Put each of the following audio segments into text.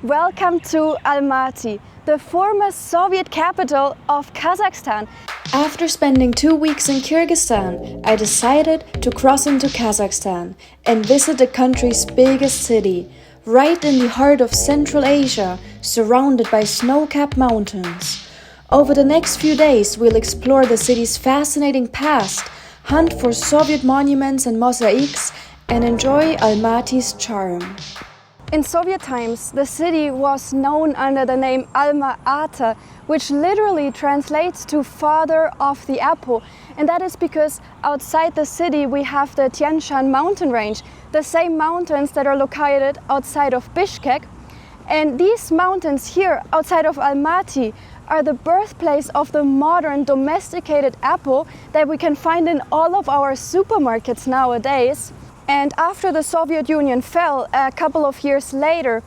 Welcome to Almaty, the former Soviet capital of Kazakhstan. After spending 2 weeks in Kyrgyzstan, I decided to cross into Kazakhstan and visit the country's biggest city, right in the heart of Central Asia, surrounded by snow-capped mountains. Over the next few days, we'll explore the city's fascinating past, hunt for Soviet monuments and mosaics, and enjoy Almaty's charm. In Soviet times, the city was known under the name Alma-Ata, which literally translates to father of the apple. And that is because outside the city we have the Tian Shan mountain range, the same mountains that are located outside of Bishkek. And these mountains here outside of Almaty are the birthplace of the modern domesticated apple that we can find in all of our supermarkets nowadays. And after the Soviet Union fell a couple of years later,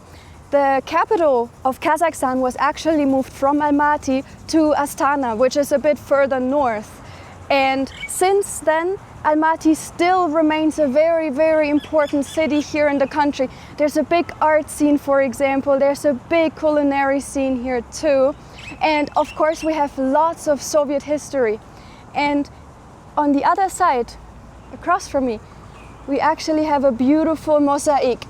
the capital of Kazakhstan was actually moved from Almaty to Astana, which is a bit further north. And since then, Almaty still remains a very, very important city here in the country. There's a big art scene, for example. There's a big culinary scene here too. And of course, we have lots of Soviet history. And on the other side, across from me, we actually have a beautiful mosaic.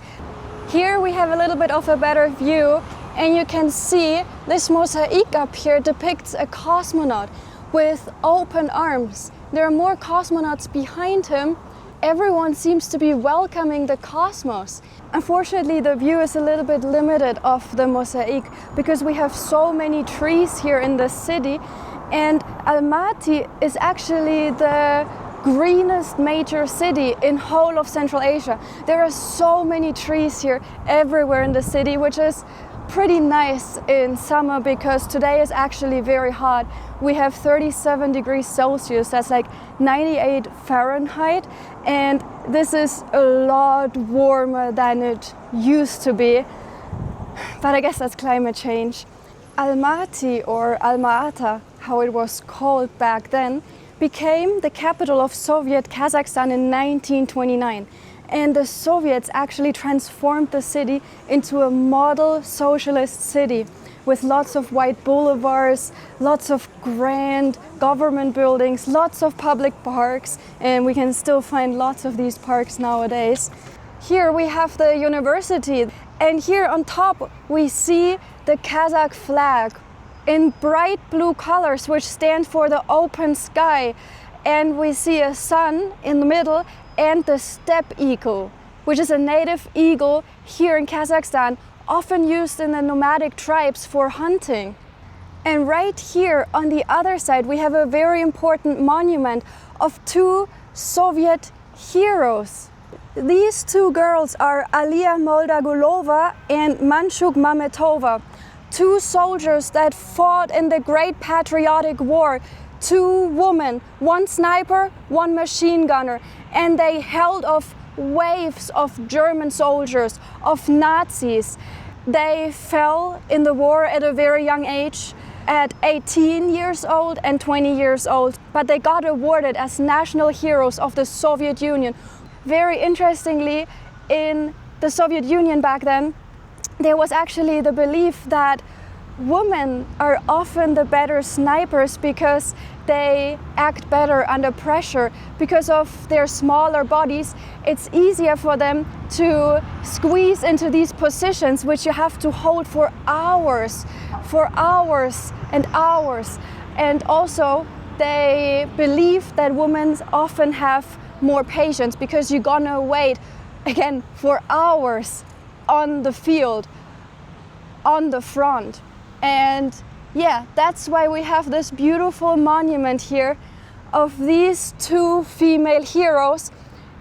Here we have a little bit of a better view, and you can see this mosaic up here depicts a cosmonaut with open arms. There are more cosmonauts behind him. Everyone seems to be welcoming the cosmos. Unfortunately, the view is a little bit limited of the mosaic because we have so many trees here in the city, and Almaty is actually the greenest major city in whole of Central Asia. There are so many trees here everywhere in the city, which is pretty nice in summer because today is actually very hot. We have 37 degrees Celsius, that's like 98 Fahrenheit, and this is a lot warmer than it used to be. But I guess that's climate change. Almaty, or Alma-Ata, how it was called back then, became the capital of Soviet Kazakhstan in 1929. And the Soviets actually transformed the city into a model socialist city with lots of white boulevards, lots of grand government buildings, lots of public parks, and we can still find lots of these parks nowadays. Here we have the university, and here on top we see the Kazakh flag in bright blue colors, which stand for the open sky. And we see a sun in the middle and the steppe eagle, which is a native eagle here in Kazakhstan, often used in the nomadic tribes for hunting. And right here on the other side, we have a very important monument of two Soviet heroes. These two girls are Aliya Moldagulova and Manshuk Mametova, two soldiers that fought in the Great Patriotic War, two women, one sniper, one machine gunner, and they held off waves of German soldiers, of Nazis. They fell in the war at a very young age, at 18 years old and 20 years old, but they got awarded as national heroes of the Soviet Union. Very interestingly, in the Soviet Union back then, there was actually the belief that women are often the better snipers because they act better under pressure. Because of their smaller bodies, it's easier for them to squeeze into these positions, which you have to hold for hours and hours. And also, they believe that women often have more patience because you're gonna wait, again, for hours on the field, on the front. And yeah, that's why we have this beautiful monument here of these two female heroes.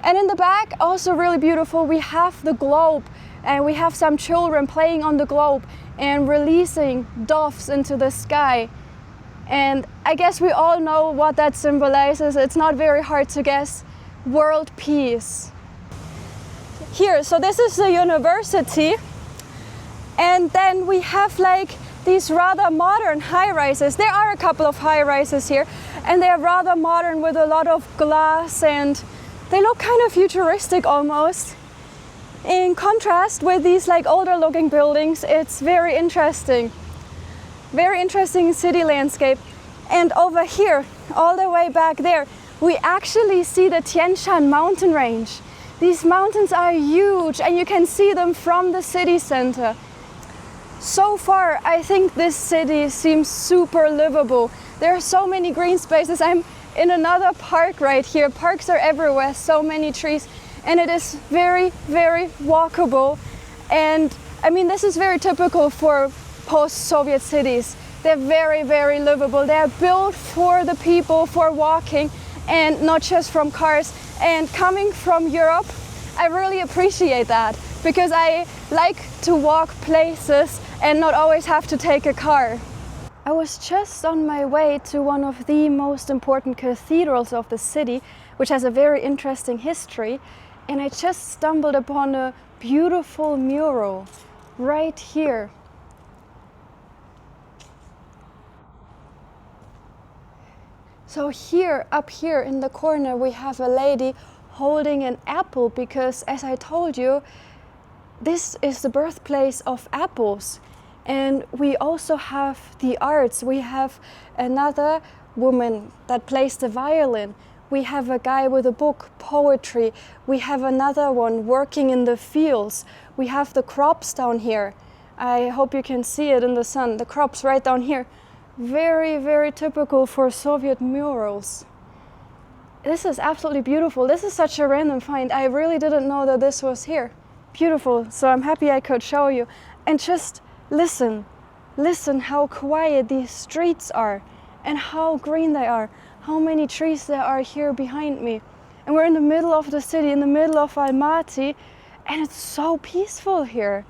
And in the back, also really beautiful, we have the globe, and we have some children playing on the globe and releasing doves into the sky. And I guess we all know what that symbolizes. It's not very hard to guess. World peace. Here, so this is the university, and then we have like these rather modern high-rises. There are a couple of high-rises here, and they're rather modern with a lot of glass, and they look kind of futuristic almost. In contrast with these like older looking buildings, it's very interesting city landscape. And over here, all the way back there, we actually see the Tian Shan mountain range. These mountains are huge and you can see them from the city center. So far, I think this city seems super livable. There are so many green spaces. I'm in another park right here. Parks are everywhere, so many trees, and it is very, very walkable. And I mean, this is very typical for post-Soviet cities. They're very, very livable. They're built for the people, for walking, and not just from cars. And coming from Europe, I really appreciate that, because I like to walk places and not always have to take a car. I was just on my way to one of the most important cathedrals of the city, which has a very interesting history, and I just stumbled upon a beautiful mural right here. So here, up here in the corner, we have a lady holding an apple because, as I told you, this is the birthplace of apples. And we also have the arts. We have another woman that plays the violin. We have a guy with a book, poetry. We have another one working in the fields. We have the crops down here. I hope you can see it in the sun. The crops right down here. Very, very typical for Soviet murals. This is absolutely beautiful. This is such a random find. I really didn't know that this was here. Beautiful. So I'm happy I could show you. And just listen how quiet these streets are and how green they are, how many trees there are here behind me. And we're in the middle of the city, in the middle of Almaty, and it's so peaceful here.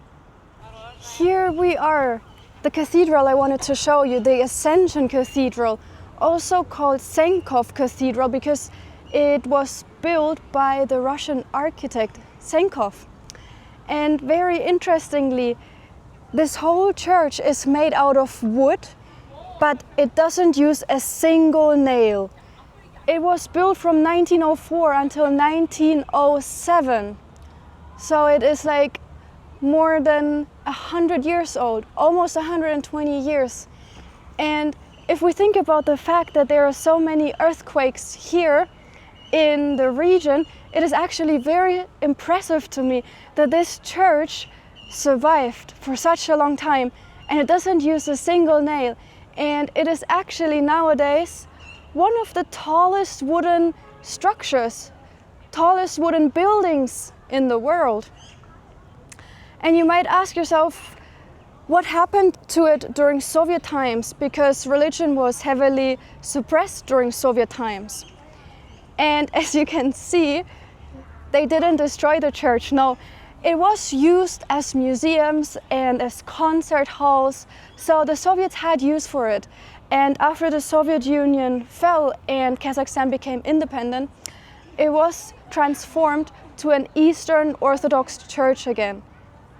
Here we are, the cathedral I wanted to show you, the Ascension Cathedral, also called Senkov Cathedral because it was built by the Russian architect Senkov. And very interestingly, this whole church is made out of wood, but it doesn't use a single nail. It was built from 1904 until 1907. So it is like more than 100 years old, almost 120 years. And if we think about the fact that there are so many earthquakes here in the region, it is actually very impressive to me that this church survived for such a long time and it doesn't use a single nail. And it is actually nowadays one of the tallest wooden structures, tallest wooden buildings in the world. And you might ask yourself, what happened to it during Soviet times? Because religion was heavily suppressed during Soviet times. And as you can see, they didn't destroy the church, no. It was used as museums and as concert halls, so the Soviets had use for it. And after the Soviet Union fell and Kazakhstan became independent, it was transformed to an Eastern Orthodox church again.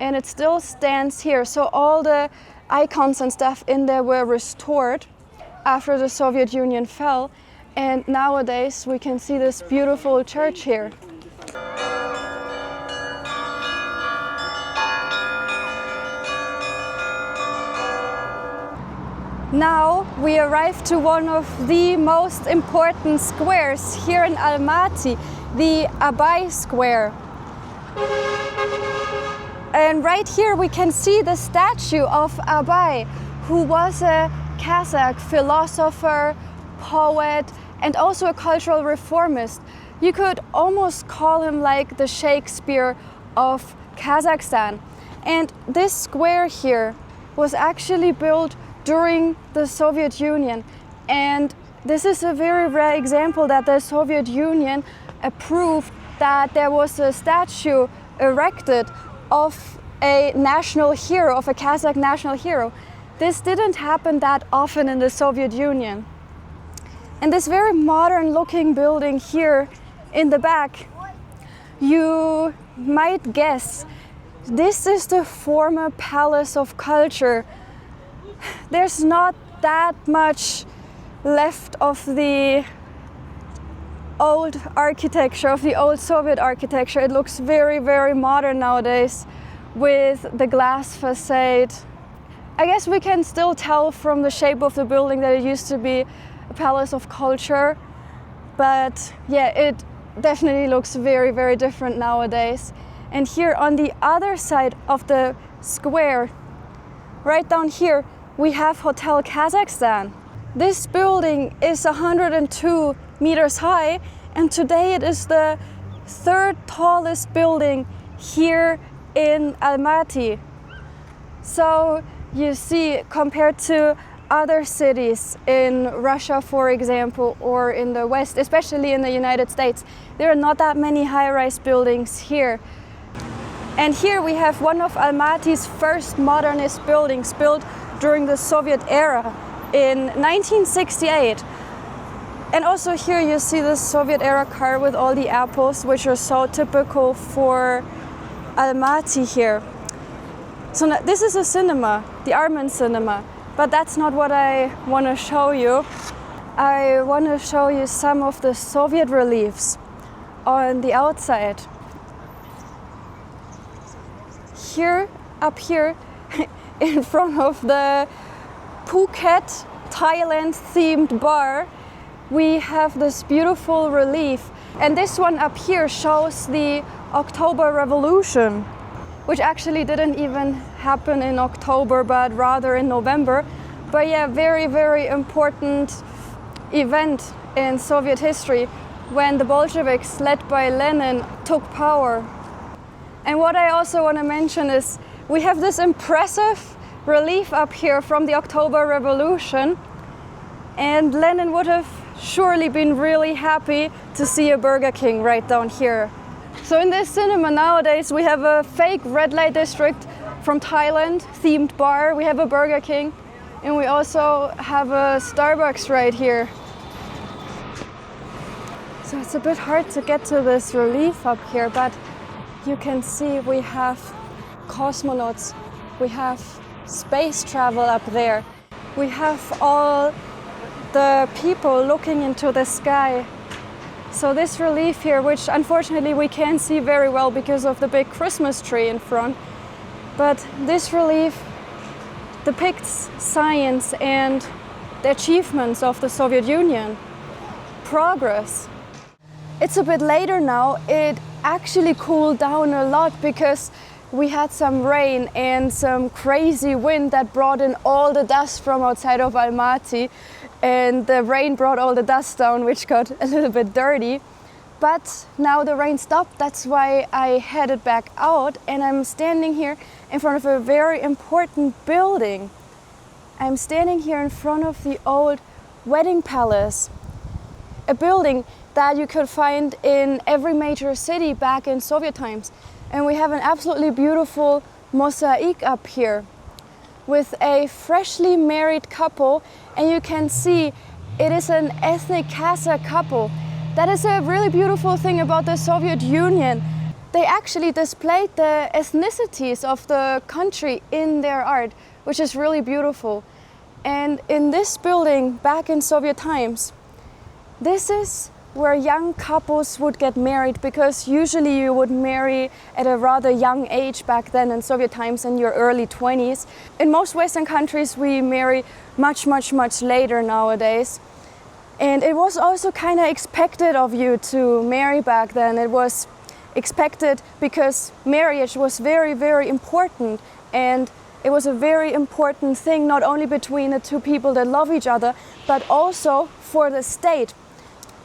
And it still stands here, so all the icons and stuff in there were restored after the Soviet Union fell. And nowadays we can see this beautiful church here. Now we arrive to one of the most important squares here in Almaty, the Abai Square. And right here we can see the statue of Abai, who was a Kazakh philosopher, poet, and also a cultural reformist. You could almost call him like the Shakespeare of Kazakhstan. And this square here was actually built during the Soviet Union. And this is a very rare example that the Soviet Union approved that there was a statue erected of a national hero, of a Kazakh national hero. This didn't happen that often in the Soviet Union. And this very modern looking building here in the back, you might guess this is the former Palace of Culture. There's not that much left of the old architecture, of the old Soviet architecture. It looks very, very modern nowadays with the glass facade. I guess we can still tell from the shape of the building that it used to be a palace of culture. But yeah, it definitely looks very, very different nowadays. And here on the other side of the square, right down here, we have Hotel Kazakhstan. This building is 102 meters high, and today it is the third tallest building here in Almaty. So you see, compared to other cities in Russia, for example, or in the West, especially in the United States, there are not that many high-rise buildings here. And here we have one of Almaty's first modernist buildings built during the Soviet era in 1968. And also here you see the Soviet era car with all the apples, which are so typical for Almaty here. So now, this is a cinema, the Arman Cinema, but that's not what I want to show you. I want to show you some of the Soviet reliefs on the outside. Here, up here, in front of the Phuket, Thailand themed bar, we have this beautiful relief. And this one up here shows the October Revolution, which actually didn't even happen in October, but rather in November. But yeah, very, very important event in Soviet history when the Bolsheviks, led by Lenin, took power. And what I also want to mention is we have this impressive relief up here from the October Revolution, and Lenin would have surely been really happy to see a Burger King right down here. So in this cinema nowadays we have a fake red light district from Thailand themed bar, we have a Burger King, and we also have a Starbucks right here. So it's a bit hard to get to this relief up here, but you can see we have cosmonauts, we have space travel up there, we have all the people looking into the sky. So this relief here, which unfortunately we can't see very well because of the big Christmas tree in front, but this relief depicts science and the achievements of the Soviet Union, progress. It's a bit later now. It actually cooled down a lot because we had some rain and some crazy wind that brought in all the dust from outside of Almaty, and the rain brought all the dust down, which got a little bit dirty. But now the rain stopped, that's why I headed back out, and I'm standing here in front of a very important building. I'm standing here in front of the old wedding palace, a building that you could find in every major city back in Soviet times. And we have an absolutely beautiful mosaic up here with a freshly married couple, and you can see it is an ethnic Kazakh couple. That is a really beautiful thing about the Soviet Union. They actually displayed the ethnicities of the country in their art, which is really beautiful. And in this building, back in Soviet times, this is where young couples would get married, because usually you would marry at a rather young age back then in Soviet times, in your early 20s. In most Western countries we marry much later nowadays. And it was also kind of expected of you to marry back then. It was expected because marriage was very important, and it was a very important thing not only between the two people that love each other, but also for the state,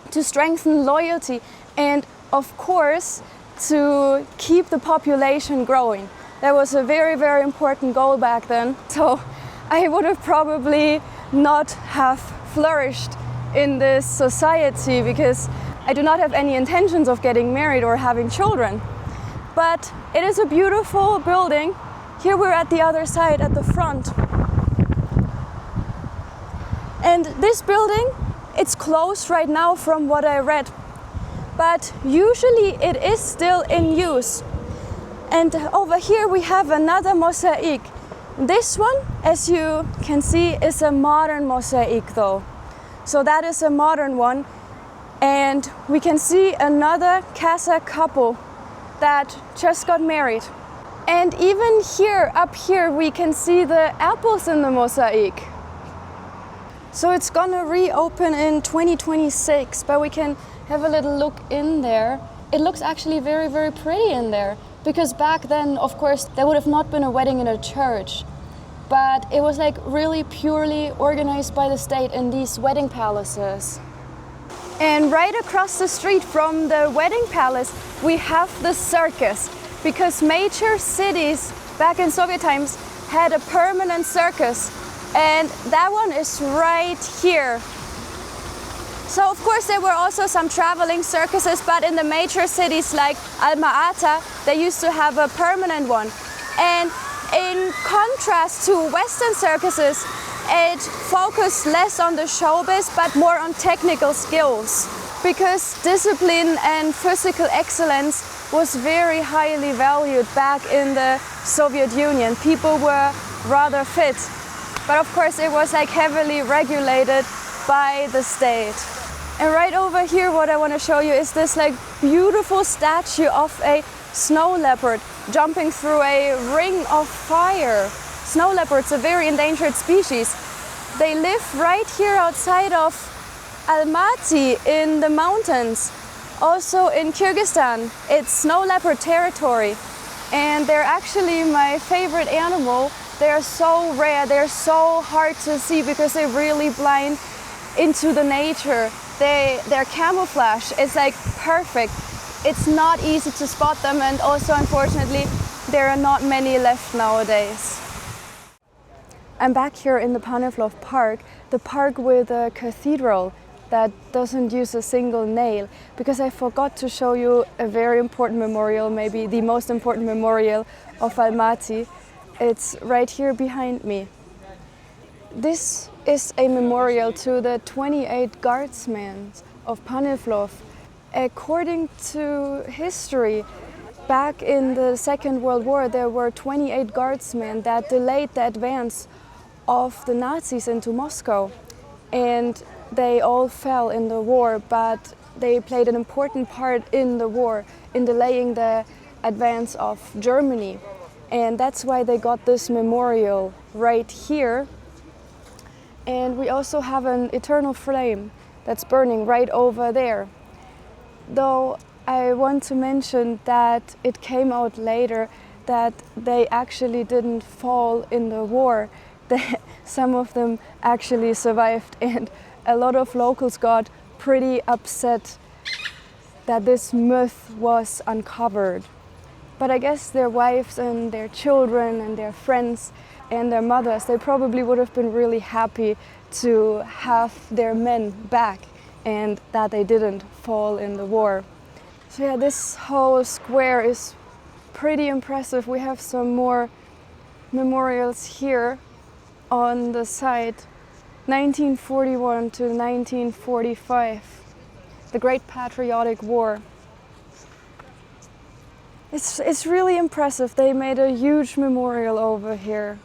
to strengthen loyalty and of course to keep the population growing. That was a very important goal back then. So I would have probably not have flourished in this society because I do not have any intentions of getting married or having children. But it is a beautiful building. Here we're at the other side, at the front. And this building, it's closed right now from what I read, but usually it is still in use. And over here we have another mosaic. This one, as you can see, is a modern mosaic though. So that is a modern one. And And we can see another Kazakh couple that just got married. And even here, up here, we can see the apples in the mosaic. So it's gonna reopen in 2026, but we can have a little look in there. It looks actually very, very pretty in there, because back then, of course, there would have not been a wedding in a church, but it was like really purely organized by the state in these wedding palaces. And right across the street from the wedding palace, we have the circus, because major cities back in Soviet times had a permanent circus, and that one is right here. So of course there were also some traveling circuses, but in the major cities like Almaty, they used to have a permanent one. And in contrast to Western circuses, it focused less on the showbiz, but more on technical skills. Because discipline and physical excellence was very highly valued back in the Soviet Union. People were rather fit. But of course it was like heavily regulated by the state. And right over here, what I want to show you is this like beautiful statue of a snow leopard jumping through a ring of fire. Snow leopards, a very endangered species. They live right here outside of Almaty in the mountains. Also in Kyrgyzstan, it's snow leopard territory. And they're actually my favorite animal. They're so rare, they're so hard to see because they really blind into the nature. Their camouflage is like perfect. It's not easy to spot them, and also unfortunately there are not many left nowadays. I'm back here in the Panfilov Park, the park with a cathedral that doesn't use a single nail, because I forgot to show you a very important memorial, maybe the most important memorial of Almaty. It's right here behind me. This is a memorial to the 28 guardsmen of Panfilov. According to history, back in the Second World War, there were 28 guardsmen that delayed the advance of the Nazis into Moscow. And they all fell in the war, but they played an important part in the war, in delaying the advance of Germany. And that's why they got this memorial right here. And we also have an eternal flame that's burning right over there. Though I want to mention that it came out later that they actually didn't fall in the war. Some of them actually survived, and a lot of locals got pretty upset that this myth was uncovered. But I guess their wives and their children and their friends and their mothers, they probably would have been really happy to have their men back and that they didn't fall in the war. So yeah, this whole square is pretty impressive. We have some more memorials here on the side. 1941 to 1945, the Great Patriotic War. It's really impressive. They made a huge memorial over here.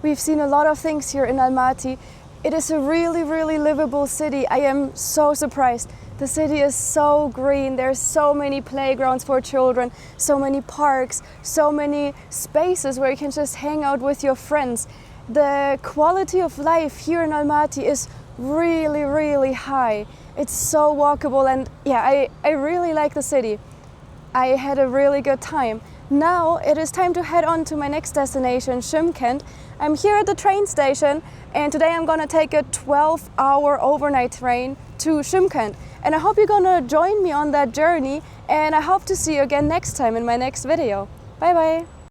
We've seen a lot of things here in Almaty. It is a really, really livable city. I am so surprised. The city is so green. There's so many playgrounds for children, so many parks, so many spaces where you can just hang out with your friends. The quality of life here in Almaty is really, really high. It's so walkable, and yeah, I really like the city. I had a really good time. Now it is time to head on to my next destination, Shymkent. I'm here at the train station, and today I'm gonna take a 12-hour overnight train to Shymkent. And I hope you're gonna join me on that journey, and I hope to see you again next time in my next video. Bye bye!